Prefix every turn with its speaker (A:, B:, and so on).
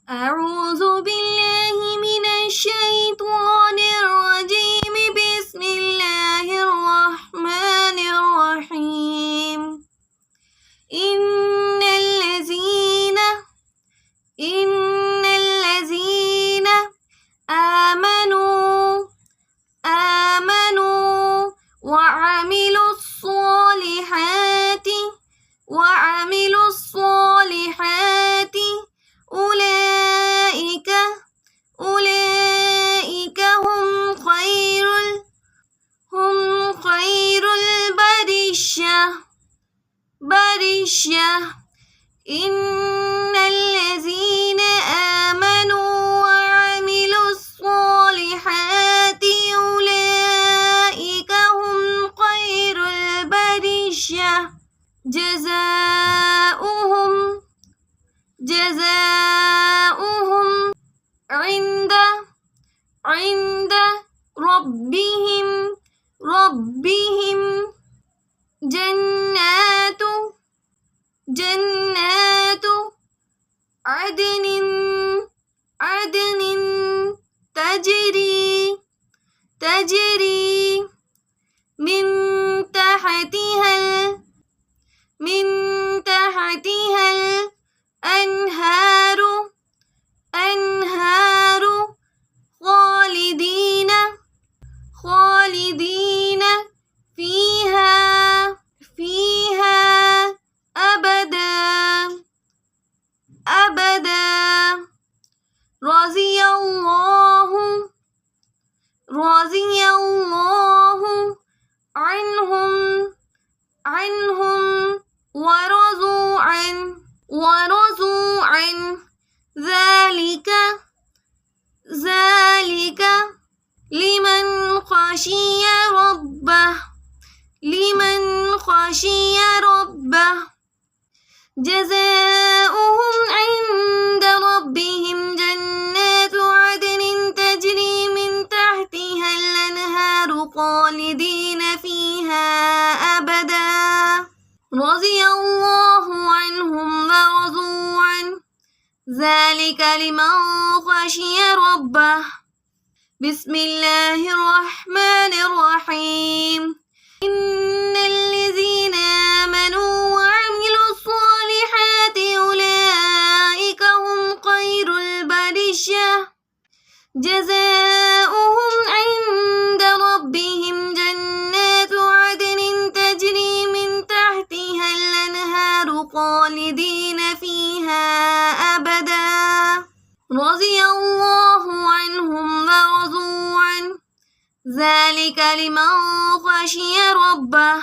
A: أعوذ بالله من الشيطان الرجيم. بسم الله الرحمن الرحيم. إن الذين آمنوا وعملوا الصالحات أولئك هم خير البرية. إن الذين آمنوا وعملوا الصالحات أولئك هم خير البرية. جزاؤهم عند ربهم جنات عدن تجري من تحتها الأنهار خالدين فيها أبدا. رضي الله عنهم ورضوا عنه ذلك لمن خشي ربه. جزاؤهم عند ربهم جنات عدن تجري من تحتها الأنهار خالدين فيها أبدا. رضي الله عنهم ورضوا عنه ذلك لمن خشي ربه. بسم الله الرحمن الرحيم. إن الذين آمنوا وعملوا الصالحات أولئك هم خير البرية. جزاؤهم عند ربهم جنات عدن تجري من تحتها الأنهار خالدين فيها أبدا. رضي الله عنهم ورضوا عنه ذلك لمن خشي ربه.